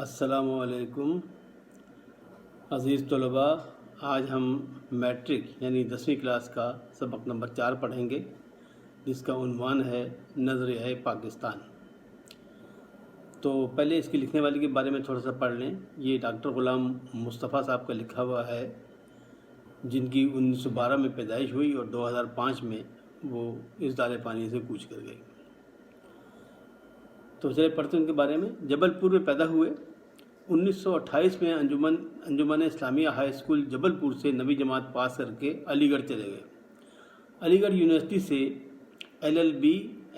السلام علیکم عزیز طلباء، آج ہم میٹرک یعنی 10ویں کلاس کا سبق نمبر 4 پڑھیں گے، جس کا عنوان ہے نظریہ پاکستان۔ تو پہلے اس کی لکھنے والی کے بارے میں تھوڑا سا پڑھ لیں۔ یہ ڈاکٹر غلام مصطفیٰ صاحب کا لکھا ہوا ہے، جن کی 1912 میں پیدائش ہوئی اور 2005 میں وہ اس دارِ فانی سے کوچ کر گئے۔ تو چلے پڑھتے ہیں ان کے بارے میں۔ جبل پور میں پیدا ہوئے۔ 1928 میں انجمن اسلامیہ ہائی اسکول جبل پور سے 9ویں جماعت پاس کر کے علی گڑھ چلے گئے۔ علی گڑھ یونیورسٹی سے LLB،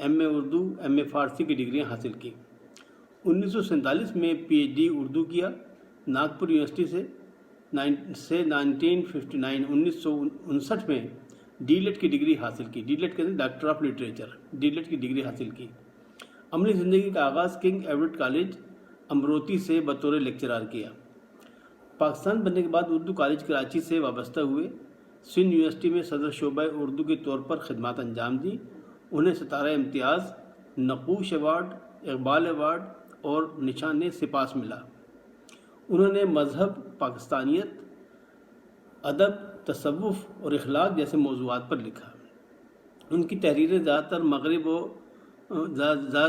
MA اردو، MA فارسی کی ڈگریاں حاصل کی۔ 1947 میں PhD اردو کیا۔ ناگپور یونیورسٹی سے 1959 میں D.Litt کی ڈگری حاصل کی۔ D.Litt کہتے ہیں ڈاکٹر آف لٹریچر، D.Litt کی ڈگری حاصل کی۔ عملی زندگی کا آغاز کنگ ایڈورڈ کالج امروتی سے بطور لیکچرار کیا۔ پاکستان بننے کے بعد اردو کالج کراچی سے وابستہ ہوئے۔ سندھ یونیورسٹی میں صدر شعبہ اردو کے طور پر خدمات انجام دی۔ انہیں ستارہ امتیاز، نقوش ایوارڈ، اقبال ایوارڈ اور نشان سپاس ملا۔ انہوں نے مذہب، پاکستانیت، ادب، تصوف اور اخلاق جیسے موضوعات پر لکھا۔ ان کی تحریریں زیادہ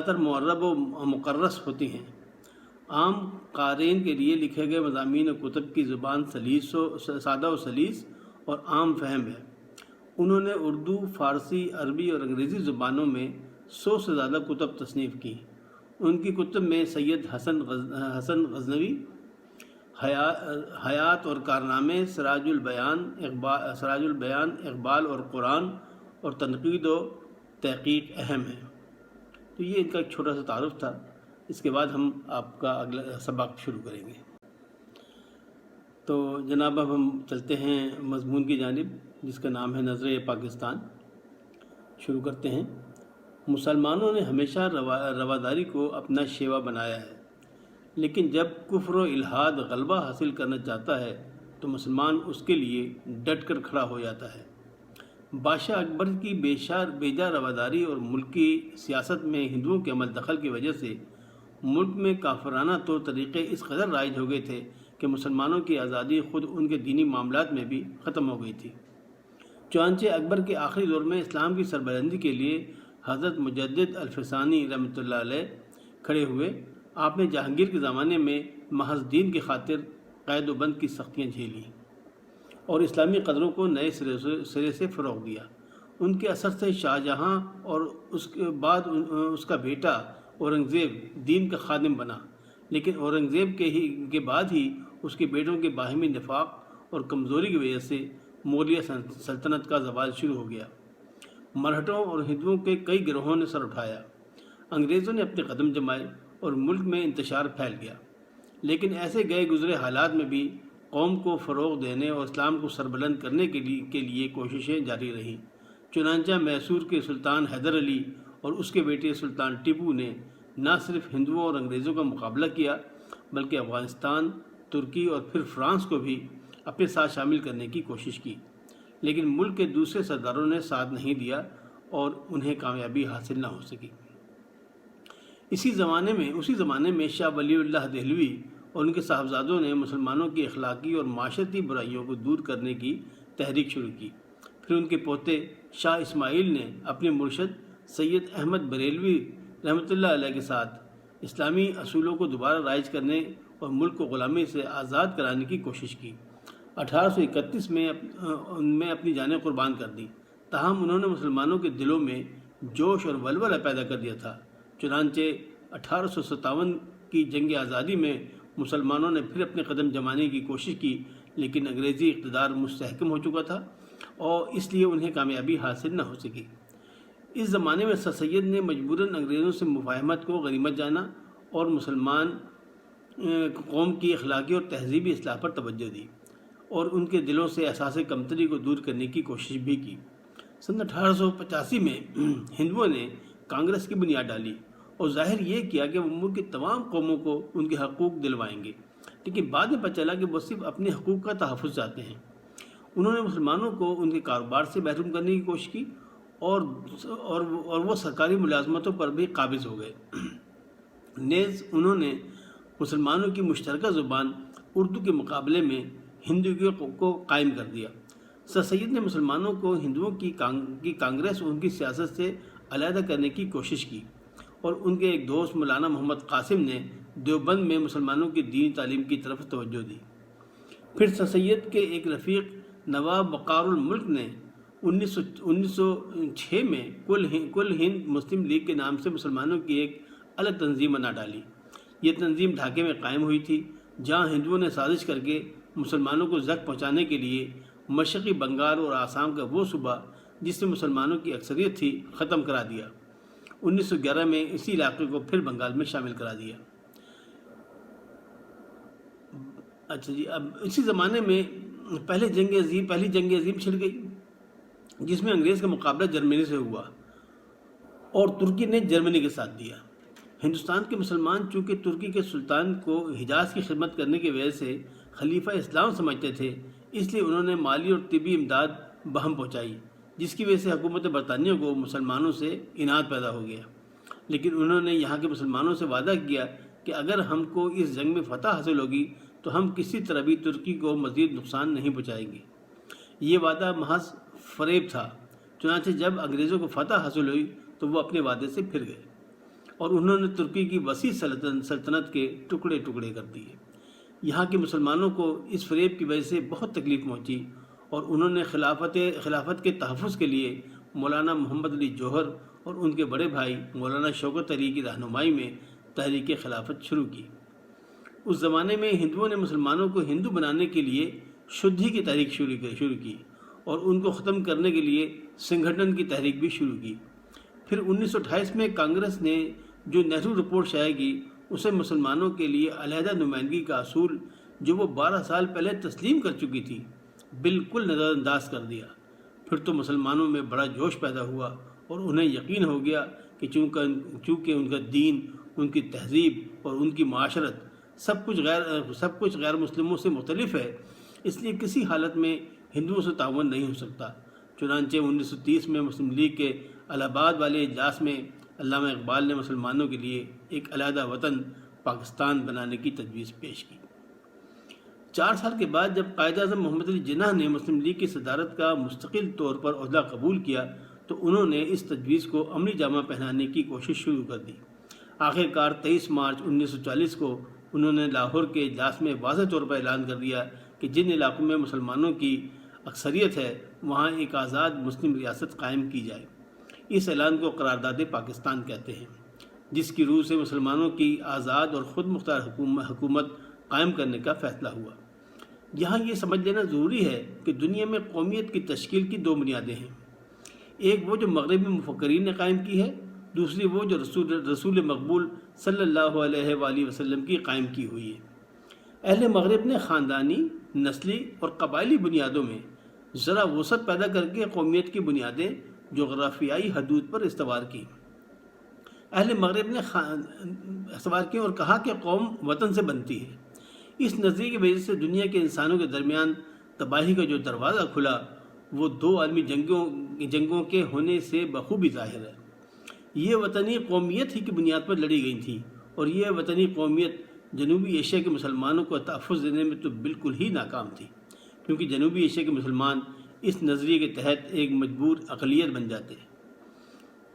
تر معرب و مقرص ہوتی ہیں۔ عام قارئین کے لیے لکھے گئے مضامین و کتب کی زبان سادہ و سلیس اور عام فہم ہے۔ انہوں نے اردو، فارسی، عربی اور انگریزی زبانوں میں 100 سے زیادہ کتب تصنیف کی۔ ان کی کتب میں سید حسن غزنوی، حیات اور کارنامے، سراج البیان، اقبال اور قرآن اور تنقید و تحقیق اہم ہیں۔ تو یہ ان کا ایک چھوٹا سا تعارف تھا۔ اس کے بعد ہم آپ کا اگلا سبق شروع کریں گے۔ تو جناب اب ہم چلتے ہیں مضمون کی جانب، جس کا نام ہے نظریہ پاکستان۔ شروع کرتے ہیں۔ مسلمانوں نے ہمیشہ رواداری کو اپنا شیوا بنایا ہے، لیکن جب کفر و الحاد غلبہ حاصل کرنا چاہتا ہے تو مسلمان اس کے لیے ڈٹ کر کھڑا ہو جاتا ہے۔ بادشاہ اکبر کی بیجا رواداری اور ملکی سیاست میں ہندوؤں کے عمل دخل کی وجہ سے ملک میں کافرانہ طور طریقے اس قدر رائج ہو گئے تھے کہ مسلمانوں کی آزادی خود ان کے دینی معاملات میں بھی ختم ہو گئی تھی۔ چنانچہ اکبر کے آخری دور میں اسلام کی سربلندی کے لیے حضرت مجدد الفسانی رحمۃ اللہ علیہ کھڑے ہوئے۔ آپ نے جہانگیر کے زمانے میں محض دین کی خاطر قید و بند کی سختیاں جھیلیں اور اسلامی قدروں کو نئے سرے سے فروغ دیا۔ ان کے اثر سے شاہ جہاں اور اس کے بعد اس کا بیٹا اورنگزیب دین کا خادم بنا، لیکن اورنگزیب کے بعد ہی اس کے بیٹوں کے باہمی نفاق اور کمزوری کی وجہ سے مغلیہ سلطنت کا زوال شروع ہو گیا۔ مرہٹوں اور ہندوؤں کے کئی گروہوں نے سر اٹھایا۔ انگریزوں نے اپنے قدم جمائے اور ملک میں انتشار پھیل گیا، لیکن ایسے گئے گزرے حالات میں بھی قوم کو فروغ دینے اور اسلام کو سربلند کرنے کے لیے کوششیں جاری رہیں۔ چنانچہ میسور کے سلطان حیدر علی اور اس کے بیٹے سلطان ٹیپو نے نہ صرف ہندوؤں اور انگریزوں کا مقابلہ کیا، بلکہ افغانستان، ترکی اور پھر فرانس کو بھی اپنے ساتھ شامل کرنے کی کوشش کی، لیکن ملک کے دوسرے سرداروں نے ساتھ نہیں دیا اور انہیں کامیابی حاصل نہ ہو سکی۔ اسی زمانے میں شاہ ولی اللہ دہلوی اور ان کے صاحبزادوں نے مسلمانوں کی اخلاقی اور معاشرتی برائیوں کو دور کرنے کی تحریک شروع کی۔ پھر ان کے پوتے شاہ اسماعیل نے اپنے مرشد سید احمد بریلوی رحمۃ اللہ علیہ کے ساتھ اسلامی اصولوں کو دوبارہ رائج کرنے اور ملک کو غلامی سے آزاد کرانے کی کوشش کی۔ 1831 میں اپنی جانیں قربان کر دی، تاہم انہوں نے مسلمانوں کے دلوں میں جوش اور ولولہ پیدا کر دیا تھا۔ چنانچہ 1857 کی جنگ آزادی میں مسلمانوں نے پھر اپنے قدم جمانے کی کوشش کی، لیکن انگریزی اقتدار مستحکم ہو چکا تھا اور اس لیے انہیں کامیابی حاصل نہ ہو سکی۔ اس زمانے میں سر سید نے مجبوراً انگریزوں سے مفاہمت کو غنیمت جانا اور مسلمان قوم کی اخلاقی اور تہذیبی اصلاح پر توجہ دی اور ان کے دلوں سے احساس کمتری کو دور کرنے کی کوشش بھی کی۔ سن 1885 میں ہندوؤں نے کانگریس کی بنیاد ڈالی اور ظاہر یہ کیا کہ وہ ملک کی تمام قوموں کو ان کے حقوق دلوائیں گے، لیکن بعد میں پتہ چلا کہ وہ صرف اپنے حقوق کا تحفظ چاہتے ہیں۔ انہوں نے مسلمانوں کو ان کے کاروبار سے محروم کرنے کی کوشش کی اور وہ سرکاری ملازمتوں پر بھی قابض ہو گئے۔ نیز انہوں نے مسلمانوں کی مشترکہ زبان اردو کے مقابلے میں ہندی کو قائم کر دیا۔ سر سید نے مسلمانوں کو ہندوؤں کی کانگریس اور ان کی سیاست سے علیحدہ کرنے کی کوشش کی، اور ان کے ایک دوست مولانا محمد قاسم نے دیوبند میں مسلمانوں کی دینی تعلیم کی طرف توجہ دی۔ پھر سر سید کے ایک رفیق نواب وقار الملک نے 1906 میں کل ہند مسلم لیگ کے نام سے مسلمانوں کی ایک الگ تنظیم بنا ڈالی۔ یہ تنظیم ڈھاکے میں قائم ہوئی تھی، جہاں ہندوؤں نے سازش کر کے مسلمانوں کو زخم پہنچانے کے لیے مشرقی بنگال اور آسام کا وہ صوبہ جس میں مسلمانوں کی اکثریت تھی ختم کرا دیا۔ 1911 میں اسی علاقے کو پھر بنگال میں شامل کرا دیا۔ اچھا جی، اب اسی زمانے میں پہلی جنگ عظیم چھڑ گئی، جس میں انگریز کا مقابلہ جرمنی سے ہوا اور ترکی نے جرمنی کے ساتھ دیا۔ ہندوستان کے مسلمان چونکہ ترکی کے سلطان کو حجاز کی خدمت کرنے کی وجہ سے خلیفہ اسلام سمجھتے تھے، اس لیے انہوں نے مالی اور طبی امداد بہم پہنچائی، جس کی وجہ سے حکومت برطانیہ کو مسلمانوں سے اناد پیدا ہو گیا۔ لیکن انہوں نے یہاں کے مسلمانوں سے وعدہ کیا کہ اگر ہم کو اس جنگ میں فتح حاصل ہوگی تو ہم کسی طرح بھی ترکی کو مزید نقصان نہیں پہنچائیں گے۔ یہ وعدہ محض فریب تھا۔ چنانچہ جب انگریزوں کو فتح حاصل ہوئی تو وہ اپنے وعدے سے پھر گئے اور انہوں نے ترکی کی وسیع سلطنت کے ٹکڑے کر دیے۔ یہاں کے مسلمانوں کو اس فریب کی وجہ سے بہت تکلیف پہنچی، اور انہوں نے خلافت کے تحفظ کے لیے مولانا محمد علی جوہر اور ان کے بڑے بھائی مولانا شوکت علی کی رہنمائی میں تحریک خلافت شروع کی۔ اس زمانے میں ہندوؤں نے مسلمانوں کو ہندو بنانے کے لیے شدھی کی تحریک شروع کی اور ان کو ختم کرنے کے لیے سنگھٹن کی تحریک بھی شروع کی۔ پھر 1928 میں کانگریس نے جو نہرو رپورٹ شائع کی، اسے مسلمانوں کے لیے علیحدہ نمائندگی کا اصول جو وہ 12 سال پہلے تسلیم کر چکی تھی بالکل نظر انداز کر دیا۔ پھر تو مسلمانوں میں بڑا جوش پیدا ہوا اور انہیں یقین ہو گیا کہ چونکہ ان کا دین، ان کی تہذیب اور ان کی معاشرت سب کچھ غیر مسلموں سے مختلف ہے، اس لیے کسی حالت میں ہندوؤں سے تعاون نہیں ہو سکتا۔ چنانچہ 1930 میں مسلم لیگ کے الہ آباد والے اجلاس میں علامہ اقبال نے مسلمانوں کے لیے ایک علیحدہ وطن پاکستان بنانے کی تجویز پیش کی۔ 4 سال کے بعد جب قائد اعظم محمد علی جناح نے مسلم لیگ کی صدارت کا مستقل طور پر عہدہ قبول کیا تو انہوں نے اس تجویز کو عملی جامہ پہنانے کی کوشش شروع کر دی۔ آخر کار 23 مارچ 1940 کو انہوں نے لاہور کے اجلاس میں واضح طور پر اعلان کر دیا کہ جن علاقوں میں مسلمانوں کی اکثریت ہے وہاں ایک آزاد مسلم ریاست قائم کی جائے۔ اس اعلان کو قرارداد پاکستان کہتے ہیں، جس کی روح سے مسلمانوں کی آزاد اور خود مختار حکومت قائم کرنے کا فیصلہ ہوا۔ یہاں یہ سمجھ لینا ضروری ہے کہ دنیا میں قومیت کی تشکیل کی 2 بنیادیں ہیں، ایک وہ جو مغربی مفکرین نے قائم کی ہے، دوسری وہ جو رسول مقبول صلی اللہ علیہ وآلہ وسلم کی قائم کی ہوئی ہے۔ اہل مغرب نے خاندانی، نسلی اور قبائلی بنیادوں میں ذرا وسعت پیدا کر کے قومیت کی بنیادیں جغرافیائی حدود پر استوار کی۔ اہل مغرب نے استوار کی اور کہا کہ قوم وطن سے بنتی ہے۔ اس نظریے کی وجہ سے دنیا کے انسانوں کے درمیان تباہی کا جو دروازہ کھلا وہ 2 عالمی جنگوں کے ہونے سے بخوبی ظاہر ہے۔ یہ وطنی قومیت ہی کی بنیاد پر لڑی گئی تھی، اور یہ وطنی قومیت جنوبی ایشیا کے مسلمانوں کو تحفظ دینے میں تو بالکل ہی ناکام تھی، کیونکہ جنوبی ایشیا کے مسلمان اس نظریے کے تحت ایک مجبور اقلیت بن جاتے ہیں۔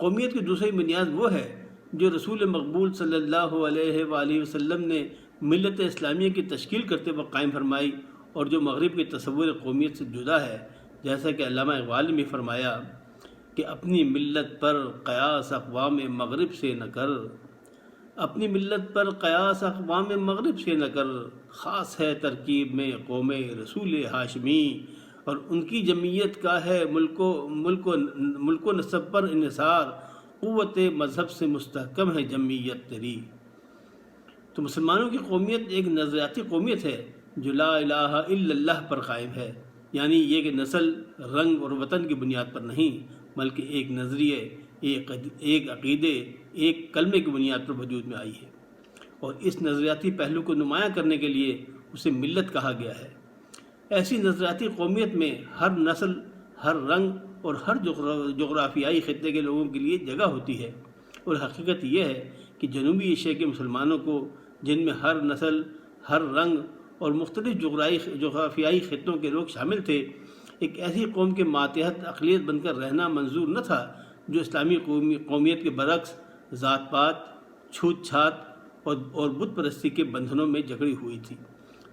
قومیت کی دوسری بنیاد وہ ہے جو رسول مقبول صلی اللہ علیہ وآلہ وسلم نے ملت اسلامیہ کی تشکیل کرتے وقت قائم فرمائی، اور جو مغرب کے تصور قومیت سے جدا ہے، جیسا کہ علامہ اقبال نے بھی فرمایا کہ اپنی ملت پر قیاس اقوام مغرب سے نہ کر، اپنی ملت پر قیاس اقوام مغرب سے نہ کر، خاص ہے ترکیب میں قوم رسول ہاشمی، اور ان کی جمعیت کا ہے ملک و نسب پر انحصار، قوت مذہب سے مستحکم ہے جمعیت تیری۔ تو مسلمانوں کی قومیت ایک نظریاتی قومیت ہے جو لا الہ الا اللہ پر قائم ہے، یعنی یہ کہ نسل، رنگ اور وطن کی بنیاد پر نہیں، بلکہ ایک نظریے، ایک عقیدے، ایک کلمے کی بنیاد پر وجود میں آئی ہے، اور اس نظریاتی پہلو کو نمایاں کرنے کے لیے اسے ملت کہا گیا ہے۔ ایسی نظریاتی قومیت میں ہر نسل، ہر رنگ اور ہر جغرافیائی خطے کے لوگوں کے لیے جگہ ہوتی ہے، اور حقیقت یہ ہے کہ جنوبی ایشیا کے مسلمانوں کو جن میں ہر نسل، ہر رنگ اور مختلف جغرافیائی خطوں کے لوگ شامل تھے، ایک ایسی قوم کے ماتحت اقلیت بن کر رہنا منظور نہ تھا جو اسلامی قومیت کے برعکس ذات پات، چھوت چھات اور بت پرستی کے بندھنوں میں جکڑی ہوئی تھی۔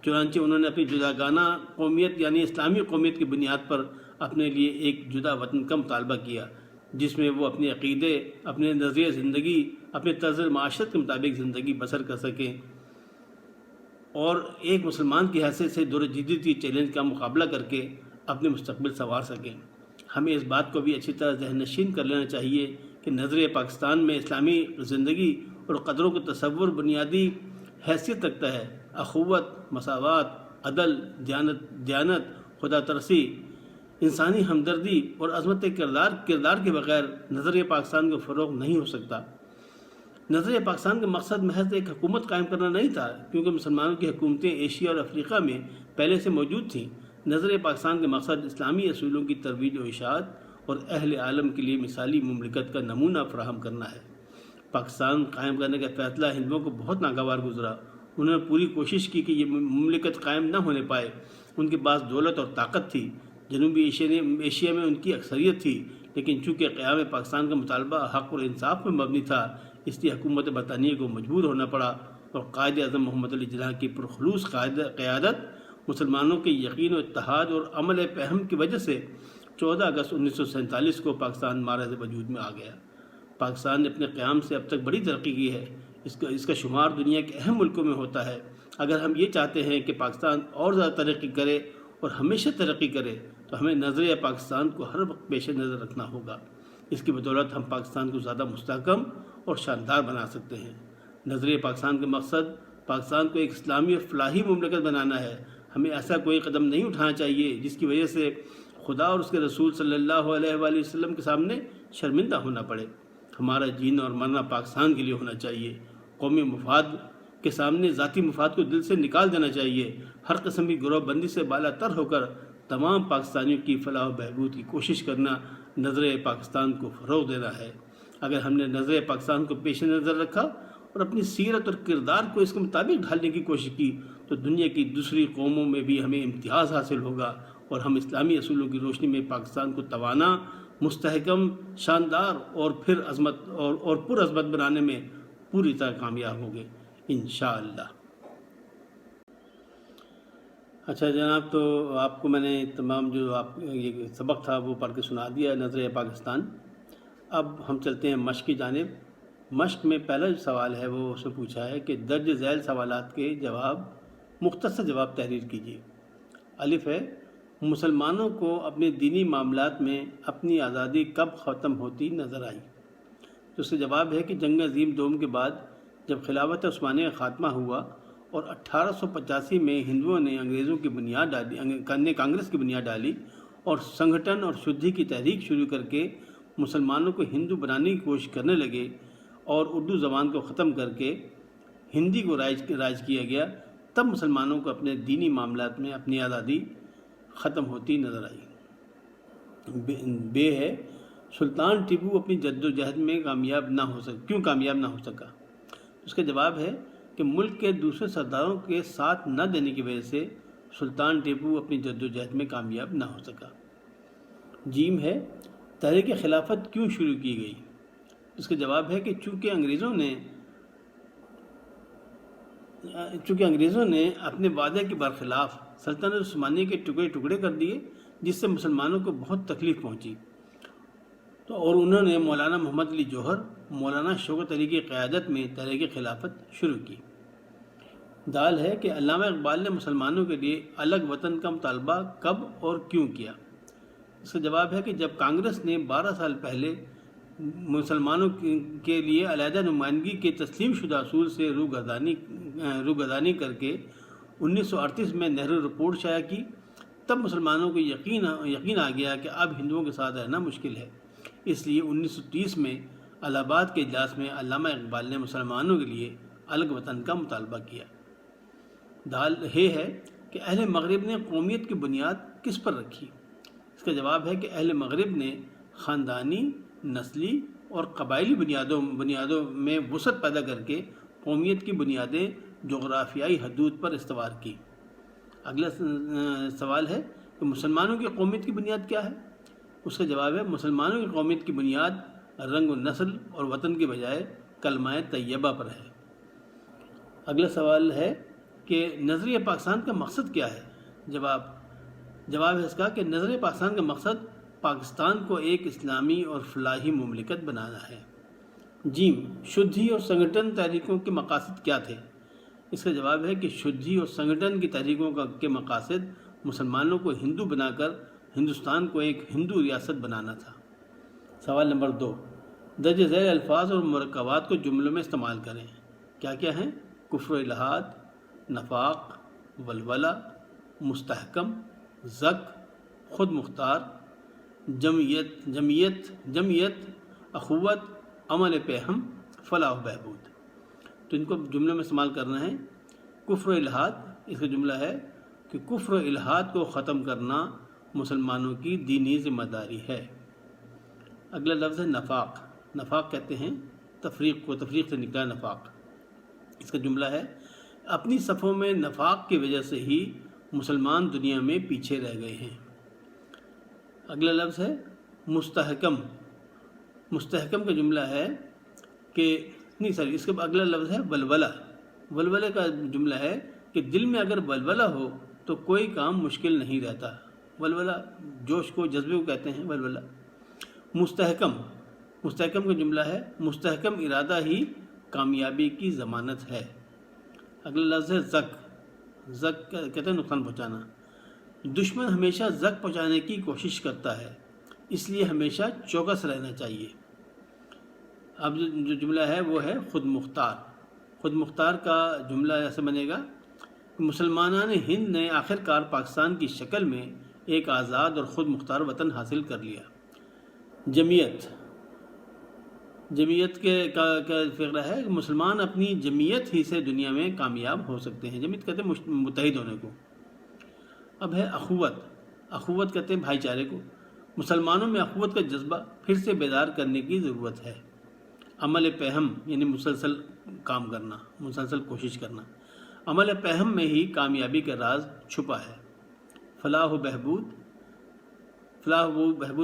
چنانچہ انہوں نے اپنی جداگانہ قومیت یعنی اسلامی قومیت کی بنیاد پر اپنے لیے ایک جدا وطن کا مطالبہ کیا، جس میں وہ اپنے عقیدے، اپنے نظریہ زندگی، اپنے طرز معاشرت کے مطابق زندگی بسر کر سکیں اور ایک مسلمان کی حیثیت سے دور جدید کی چیلنج کا مقابلہ کر کے اپنے مستقبل سنوار سکیں۔ ہمیں اس بات کو بھی اچھی طرح ذہن نشین کر لینا چاہیے کہ نظریہ پاکستان میں اسلامی زندگی اور قدروں کا تصور بنیادی حیثیت رکھتا ہے۔ اخوت، مساوات، عدل، دیانت، خدا ترسی، انسانی ہمدردی اور عظمت کردار کے بغیر نظریہ پاکستان کو فروغ نہیں ہو سکتا۔ نظریہ پاکستان کا مقصد محض ایک حکومت قائم کرنا نہیں تھا، کیونکہ مسلمانوں کی حکومتیں ایشیا اور افریقہ میں پہلے سے موجود تھیں۔ نظریہ پاکستان کا مقصد اسلامی اصولوں کی ترویج و اشاعت اور اہل عالم کے لیے مثالی مملکت کا نمونہ فراہم کرنا ہے۔ پاکستان قائم کرنے کا فیصلہ ہندوؤں کو بہت ناگوار گزرا۔ انہوں نے پوری کوشش کی کہ یہ مملکت قائم نہ ہونے پائے۔ ان کے پاس دولت اور طاقت تھی، جنوبی ایشیا میں ان کی اکثریت تھی، لیکن چونکہ قیام پاکستان کا مطالبہ حق اور انصاف پر مبنی تھا، اس لیے حکومت برطانیہ کو مجبور ہونا پڑا اور قائد اعظم محمد علی جناح کی پرخلوص قیادت، مسلمانوں کے یقین و اتحاد اور عمل پہم کی وجہ سے 14 اگست 1947 کو پاکستان معرض وجود میں آ گیا۔ پاکستان نے اپنے قیام سے اب تک بڑی ترقی کی ہے۔ اس کا شمار دنیا کے اہم ملکوں میں ہوتا ہے۔ اگر ہم یہ چاہتے ہیں کہ پاکستان اور زیادہ ترقی کرے اور ہمیشہ ترقی کرے تو ہمیں نظریہ پاکستان کو ہر وقت پیش نظر رکھنا ہوگا۔ اس کی بدولت ہم پاکستان کو زیادہ مستحکم اور شاندار بنا سکتے ہیں۔ نظریہ پاکستان کا مقصد پاکستان کو ایک اسلامی اور فلاحی مملکت بنانا ہے۔ ہمیں ایسا کوئی قدم نہیں اٹھانا چاہیے جس کی وجہ سے خدا اور اس کے رسول صلی اللہ علیہ وآلہ وسلم کے سامنے شرمندہ ہونا پڑے۔ ہمارا جینا اور مرنا پاکستان کے لیے ہونا چاہیے۔ قومی مفاد کے سامنے ذاتی مفاد کو دل سے نکال دینا چاہیے۔ ہر قسم کی گروہ بندی سے بالا تر ہو کر تمام پاکستانیوں کی فلاح و بہبود کی کوشش کرنا نظریہ پاکستان کو فروغ دینا ہے۔ اگر ہم نے نظریہ پاکستان کو پیش نظر رکھا اور اپنی سیرت اور کردار کو اس کے مطابق ڈھالنے کی کوشش کی تو دنیا کی دوسری قوموں میں بھی ہمیں امتیاز حاصل ہوگا اور ہم اسلامی اصولوں کی روشنی میں پاکستان کو توانا، مستحکم، شاندار اور پر عظمت بنانے میں پوری طرح کامیاب ہوں گے انشاءاللہ۔ اچھا جناب، تو آپ کو میں نے تمام جو آپ یہ سبق تھا وہ پڑھ کے سنا دیا نظریہ پاکستان۔ اب ہم چلتے ہیں مشق کی جانب۔ مشق میں پہلا جو سوال ہے وہ اس نے پوچھا ہے کہ درج ذیل سوالات کے مختصر جواب تحریر کیجیے۔ الف ہے، مسلمانوں کو اپنے دینی معاملات میں اپنی آزادی کب ختم ہوتی نظر آئی؟ تو اس کا جواب ہے کہ جنگ عظیم دوم کے بعد جب خلافت عثمانیہ کا خاتمہ ہوا اور 1885 میں ہندوؤں نے کانگریس کی بنیاد ڈالی اور سنگھٹن اور شدھی کی تحریک شروع کر کے مسلمانوں کو ہندو بنانے کی کوشش کرنے لگے اور اردو زبان کو ختم کر کے ہندی کو رائج کیا گیا، تب مسلمانوں کو اپنے دینی معاملات میں اپنی آزادی ختم ہوتی نظر آئی۔ بے ہے، سلطان ٹیپو اپنی جد و جہد میں کیوں کامیاب نہ ہو سکا؟ اس کا جواب ہے کہ ملک کے دوسرے سرداروں کے ساتھ نہ دینے کی وجہ سے سلطان ٹیپو اپنی جد و جہد میں کامیاب نہ ہو سکا۔ جیم ہے، تحریک خلافت کیوں شروع کی گئی؟ اس کا جواب ہے کہ چونکہ انگریزوں نے اپنے وعدے کے برخلاف سلطنت عثمانیہ کے ٹکڑے کر دیے، جس سے مسلمانوں کو بہت تکلیف پہنچی، اور انہوں نے مولانا محمد علی جوہر، مولانا شوکت علی کی قیادت میں تحریک خلافت شروع کی۔ دال ہے کہ علامہ اقبال نے مسلمانوں کے لیے الگ وطن کا مطالبہ کب اور کیوں کیا؟ اس کا جواب ہے کہ جب کانگریس نے 12 سال پہلے مسلمانوں کے لیے علیحدہ نمائندگی کے تسلیم شدہ اصول سے روگردانی کر کے 1938 میں نہرو رپورٹ شائع کی، تب مسلمانوں کو یقین آ گیا کہ اب ہندوؤں کے ساتھ رہنا مشکل ہے۔ اس لیے 1930 میں الہ آباد کے اجلاس میں علامہ اقبال نے مسلمانوں کے لیے الگ وطن کا مطالبہ کیا۔ دال ہے کہ اہل مغرب نے قومیت کی بنیاد کس پر رکھی؟ اس کا جواب ہے کہ اہل مغرب نے خاندانی، نسلی اور قبائلی بنیادوں میں وسعت پیدا کر کے قومیت کی بنیادیں جغرافیائی حدود پر استوار کی۔ اگلا سوال ہے کہ مسلمانوں کی قومیت کی بنیاد کیا ہے؟ اس کا جواب ہے مسلمانوں کی قومیت کی بنیاد رنگ و نسل اور وطن کے بجائے کلمہ طیبہ پر ہے۔ اگلا سوال ہے کہ نظریہ پاکستان کا مقصد کیا ہے؟ جواب ہے اس کا کہ نظریہ پاکستان کا مقصد پاکستان کو ایک اسلامی اور فلاحی مملکت بنانا ہے۔ جیم، شدھی اور سنگٹن تحریکوں کے مقاصد کیا تھے؟ اس کا جواب ہے کہ شدھی اور سنگٹن کی تحریکوں کے مقاصد مسلمانوں کو ہندو بنا کر ہندوستان کو ایک ہندو ریاست بنانا تھا۔ سوال نمبر 2، درج ذیل الفاظ اور مرکبات کو جملوں میں استعمال کریں۔ کیا کیا ہیں؟ کفر و الحاد، نفاق، ولولہ، مستحکم، زک، خود مختار، جمعیت، اخوت، عمل پیہم، فلاح و بہبود۔ تو ان کو جملوں میں استعمال کرنا ہے۔ کفر و الحاد، اس کا جملہ ہے کہ کفر و الحاد کو ختم کرنا مسلمانوں کی دینی ذمہ داری ہے۔ اگلا لفظ ہے نفاق۔ نفاق کہتے ہیں تفریق کو، تفریق سے نکلا نفاق۔ اس کا جملہ ہے اپنی صفوں میں نفاق کی وجہ سے ہی مسلمان دنیا میں پیچھے رہ گئے ہیں۔ اگلا لفظ ہے مستحکم۔ مستحکم کا جملہ ہے کہ اس کا اگلا لفظ ہے ولولہ۔ ولولے کا جملہ ہے کہ دل میں اگر ولولہ ہو تو کوئی کام مشکل نہیں رہتا۔ ولولہ جوش کو، جذبے کو کہتے ہیں ولولہ۔ مستحکم کا جملہ ہے مستحکم ارادہ ہی کامیابی کی ضمانت ہے۔ اگلا لفظ ہے زک کہتے ہیں نقصان پہنچانا۔ دشمن ہمیشہ زک پہنچانے کی کوشش کرتا ہے، اس لیے ہمیشہ چوکس رہنا چاہیے۔ اب جو جملہ ہے وہ ہے خود مختار۔ خود مختار کا جملہ ایسے بنے گا کہ مسلمانان ہند نے آخر کار پاکستان کی شکل میں ایک آزاد اور خود مختار وطن حاصل کر لیا۔ جمعیت کا فقرہ ہے کہ مسلمان اپنی جمعیت ہی سے دنیا میں کامیاب ہو سکتے ہیں۔ جمعیت کہتے ہیں متحد ہونے کو۔ اب ہے اخوت کہتے ہیں بھائی چارے کو۔ مسلمانوں میں اخوت کا جذبہ پھر سے بیدار کرنے کی ضرورت ہے۔ عمل پیہم یعنی مسلسل کام کرنا، مسلسل کوشش کرنا۔ عمل پیہم میں ہی کامیابی کا راز چھپا ہے۔ فلاح و بہبود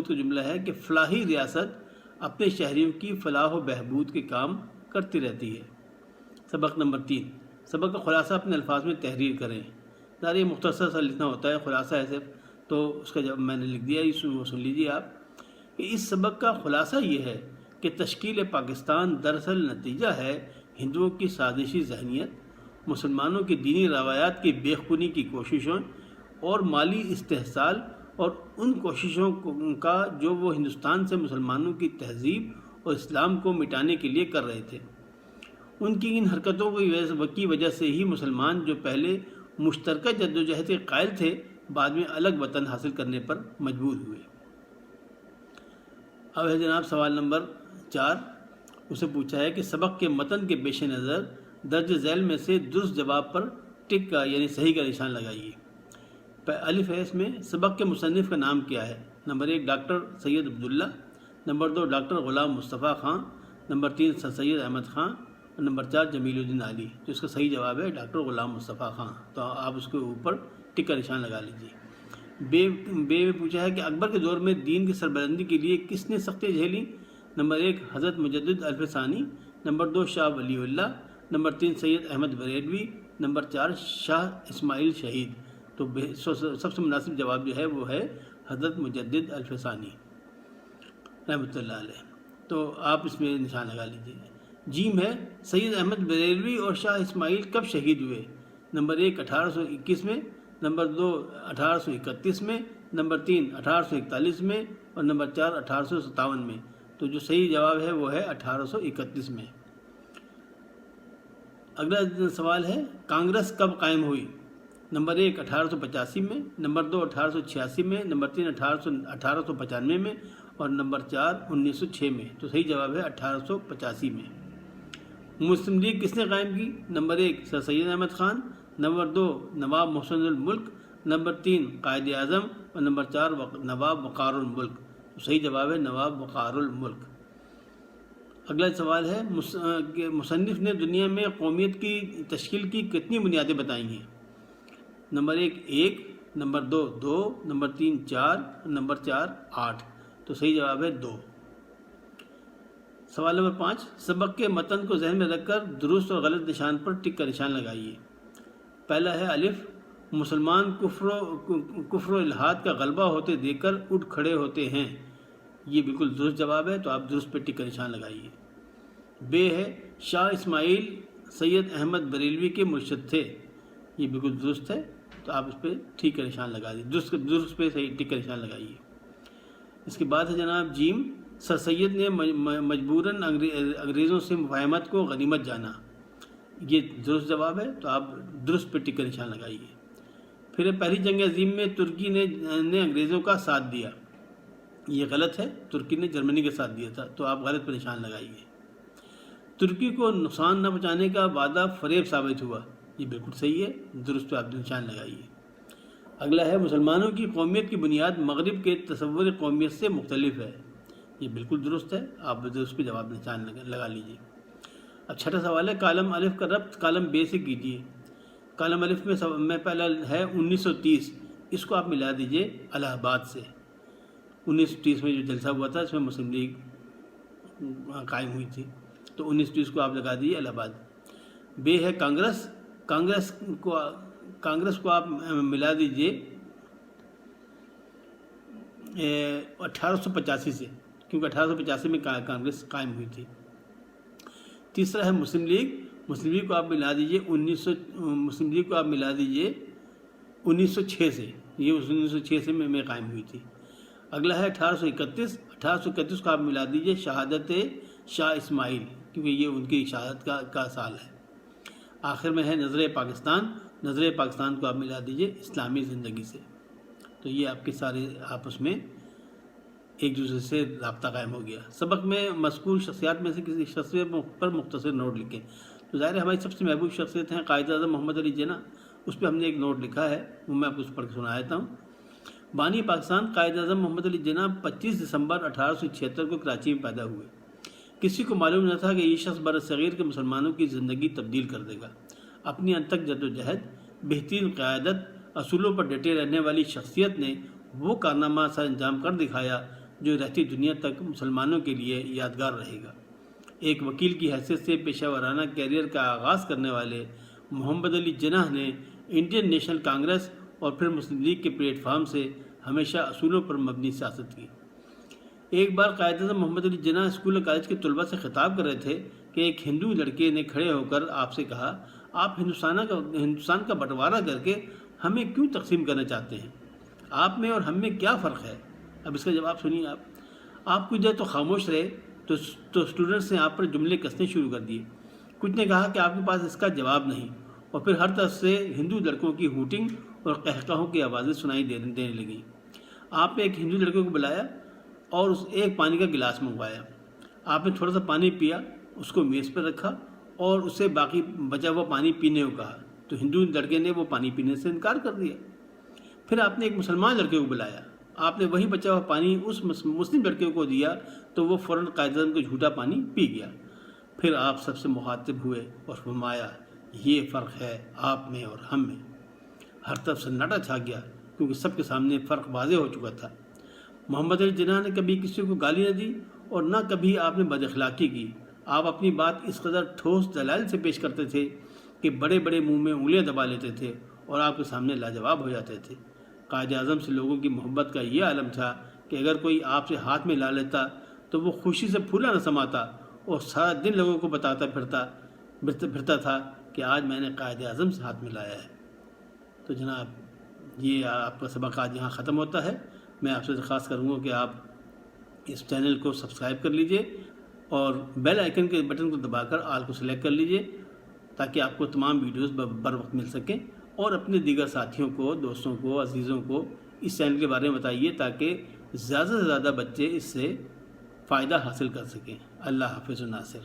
کا جملہ ہے کہ فلاحی ریاست اپنے شہریوں کی فلاح و بہبود کے کام کرتی رہتی ہے۔ سبق نمبر 3، سبق کا خلاصہ اپنے الفاظ میں تحریر کریں۔ ظاہر یہ مختصر سا لکھنا ہوتا ہے، خلاصہ ہے صرف، تو اس کا جب میں نے لکھ دیا، وہ سن لیجیے آپ کہ اس سبق کا خلاصہ یہ ہے کہ تشکیل پاکستان دراصل نتیجہ ہے ہندوؤں کی سازشی ذہنیت، مسلمانوں کی دینی روایات کی بے خونی کی کوششوں اور مالی استحصال اور ان کوششوں کا جو وہ ہندوستان سے مسلمانوں کی تہذیب اور اسلام کو مٹانے کے لیے کر رہے تھے۔ ان کی ان حرکتوں کی وجہ سے ہی مسلمان جو پہلے مشترکہ جدوجہد کے قائل تھے، بعد میں الگ وطن حاصل کرنے پر مجبور ہوئے۔ اب ہے جناب سوال نمبر 4، اسے پوچھا ہے کہ سبق کے متن کے پیش نظر درج ذیل میں سے درست جواب پر ٹک کا یعنی صحیح کا نشان لگائیے۔ الف ہے اس میں سبق کے مصنف کا نام کیا ہے؟ نمبر 1 ڈاکٹر سید عبداللہ، number 2 doctor Ghulam Mustafa Khan, number 3 سر سید احمد خان، اور نمبر 4 جمیل الدین علی۔ تو اس کا صحیح جواب ہے ڈاکٹر غلام مصطفیٰ خان۔ تو آپ اس کے اوپر ٹک کا نشان لگا لیجیے۔ بے میں پوچھا ہے کہ اکبر کے دور میں دین کی سربلندی کے لیے کس نے سختیاں جھیلیں؟ نمبر 1 حضرت مجدد الف ثانی، نمبر 2 شاہ ولی اللہ، نمبر 3 سید احمد بریلوی، نمبر 4 شاہ اسماعیل شہید۔ تو سب سے مناسب جواب جو ہے وہ ہے حضرت مجدد الف ثانی رحمۃ اللہ علیہ۔ تو آپ اس میں نشان لگا لیجیے۔ جیم ہے سید احمد بریلوی اور شاہ اسماعیل کب شہید ہوئے؟ نمبر 1 1821 میں، نمبر 2 1831 میں، نمبر 3 1841 میں، اور نمبر 4 1857 میں۔ تو جو صحیح جواب ہے وہ ہے 1831 میں۔ اگلا سوال ہے کانگریس کب قائم ہوئی؟ نمبر 1 1885 میں، نمبر 2 1886 میں، نمبر 3 1895 میں، اور نمبر 4 1906 میں۔ تو صحیح جواب ہے 1885 میں۔ مسلم لیگ کس نے قائم کی؟ نمبر 1 سر سید احمد خان، نمبر 2 نواب محسن الملک، نمبر 3 قائد اعظم، اور نمبر 4 نواب وقار الملک۔ تو صحیح جواب ہے نواب وقار الملک۔ اگلا سوال ہے کہ مصنف نے دنیا میں قومیت کی تشکیل کی کتنی بنیادیں بتائی ہیں؟ Number 1 number 2 number 3 4 number 4 8. تو صحیح جواب ہے 2. سوال نمبر 5. سبق کے متن کو ذہن میں رکھ کر درست اور غلط نشان پر ٹک کا نشان لگائیے. پہلا ہے الف. مسلمان کفر و الحاد کا غلبہ ہوتے دیکھ کر اٹھ کھڑے ہوتے ہیں. یہ بالکل درست جواب ہے، تو آپ درست پہ ٹک کا نشان لگائیے. بے ہے شاہ اسماعیل سید احمد بریلوی کے مرشد تھے. یہ بالکل درست ہے، تو آپ اس پہ ٹھیک کا نشان لگا دیجیے، درست پہ صحیح ٹک کا نشان لگائیے. اس کے بعد ہے جناب جیم. سر سید نے مجبوراً انگریزوں سے مفاہمت کو غنیمت جانا. یہ درست جواب ہے، تو آپ درست پہ ٹک کا نشان لگائیے. پھر پہلی جنگ عظیم میں ترکی نے انگریزوں کا ساتھ دیا. یہ غلط ہے، ترکی نے جرمنی کا ساتھ دیا تھا، تو آپ غلط پہ نشان لگائیے. ترکی کو نقصان نہ پہنچانے کا وعدہ فریب ثابت ہوا. یہ بالکل صحیح ہے، درست پہ آپ نشان لگائیے. اگلا ہے مسلمانوں کی قومیت کی بنیاد مغرب کے تصور قومیت سے مختلف ہے. یہ بالکل درست ہے، آپ درست پہ جواب نشان لگا لیجیے. اب چھٹا سوال ہے کالم الف کا ربط کالم بے سے کیجیے. کالم الف میں پہلا ہے 1930. اس کو آپ ملا دیجیے الہ آباد سے. 1930 میں جو جلسہ ہوا تھا اس میں مسلم لیگ قائم ہوئی تھی، تو 1930 کو آپ لگا دیجیے الہ آباد. بے ہے کانگریس. کانگریس کو آپ ملا دیجیے 1885 سے، کیونکہ 1885 میں کانگریس قائم ہوئی تھی. تیسرا ہے مسلم لیگ. مسلم لیگ کو آپ ملا دیجیے 1906 سے. یہ 1906 سے میں قائم ہوئی تھی. اگلا ہے 1831. 1831 کو آپ ملا دیجیے شہادت شاہ اسماعیل، کیونکہ یہ ان کی شہادت کا سال ہے. آخر میں ہے نظر پاکستان. نظر پاکستان کو آپ ملا دیجیے اسلامی زندگی سے. تو یہ آپ کے سارے آپس میں ایک دوسرے سے رابطہ قائم ہو گیا. سبق میں مذکور شخصیات میں سے کسی شخصیت پر مختصر نوٹ لکھیں. تو ظاہر ہے ہماری سب سے محبوب شخصیت ہیں قائد اعظم محمد علی جناح. اس پہ ہم نے ایک نوٹ لکھا ہے، وہ میں آپ کو پڑھ کے سنا دیتا ہوں. بانی پاکستان قائد اعظم محمد علی جناح 25 دسمبر 1876 کو کراچی میں پیدا ہوئے. کسی کو معلوم نہ تھا کہ یہ شخص برصغیر کے مسلمانوں کی زندگی تبدیل کر دے گا. اپنی انت تک جد و جہد، بہترین قیادت، اصولوں پر ڈٹے رہنے والی شخصیت نے وہ کارنامہ سر انجام کر دکھایا جو رہتی دنیا تک مسلمانوں کے لیے یادگار رہے گا. ایک وکیل کی حیثیت سے پیشہ ورانہ کیریئر کا آغاز کرنے والے محمد علی جناح نے انڈین نیشنل کانگریس اور پھر مسلم لیگ کے پلیٹ فارم سے ہمیشہ اصولوں پر مبنی سیاست کی. ایک بار قائد اعظم محمد علی جناح اسکول اور کالج کے طلباء سے خطاب کر رہے تھے کہ ایک ہندو لڑکے نے کھڑے ہو کر آپ سے کہا، آپ ہندوستان کا بٹوارہ کر کے ہمیں کیوں تقسیم کرنا چاہتے ہیں؟ آپ میں اور ہم میں کیا فرق ہے؟ اب اس کا جواب سنیے. آپ کچھ دیر تو خاموش رہے تو اسٹوڈنٹس نے آپ پر جملے کسنے شروع کر دیے. کچھ نے کہا کہ آپ کے پاس اس کا جواب نہیں، اور پھر ہر طرف سے ہندو لڑکوں کی ہوٹنگ اور قہقہوں کی آوازیں سنائی دینے لگیں. آپ نے ایک ہندو لڑکے کو بلایا اور اس ایک پانی کا گلاس منگوایا. آپ نے تھوڑا سا پانی پیا، اس کو میز پر رکھا اور اسے باقی بچا ہوا پانی پینے کو کہا. تو ہندو لڑکے نے وہ پانی پینے سے انکار کر دیا. پھر آپ نے ایک مسلمان لڑکے کو بلایا. آپ نے وہی بچا ہوا پانی اس مسلم لڑکے کو دیا تو وہ فوراً قائد اعظم کو جھوٹا پانی پی گیا. پھر آپ سب سے مخاطب ہوئے اور فرمایا، یہ فرق ہے آپ میں اور ہم میں. ہر طرف سناٹا چھا گیا کیونکہ سب کے سامنے فرق واضح ہو چکا تھا. محمد علی جناح نے کبھی کسی کو گالی نہ دی اور نہ کبھی آپ نے بد اخلاقی کی. آپ اپنی بات اس قدر ٹھوس دلائل سے پیش کرتے تھے کہ بڑے بڑے منہ میں انگلیاں دبا لیتے تھے اور آپ کے سامنے لاجواب ہو جاتے تھے. قائد اعظم سے لوگوں کی محبت کا یہ عالم تھا کہ اگر کوئی آپ سے ہاتھ میں لا لیتا تو وہ خوشی سے پھولا نہ سماتا اور سارا دن لوگوں کو بتاتا پھرتا تھا کہ آج میں نے قائد اعظم سے ہاتھ ملایا ہے. تو جناب یہ آپ کا سبق آج یہاں ختم ہوتا ہے. میں آپ سے درخواست کروں گا کہ آپ اس چینل کو سبسکرائب کر لیجئے اور بیل آئیکن کے بٹن کو دبا کر آل کو سلیکٹ کر لیجئے تاکہ آپ کو تمام ویڈیوز بر وقت مل سکیں. اور اپنے دیگر ساتھیوں کو، دوستوں کو، عزیزوں کو اس چینل کے بارے میں بتائیے تاکہ زیادہ سے زیادہ بچے اس سے فائدہ حاصل کر سکیں. اللہ حافظ و ناصر.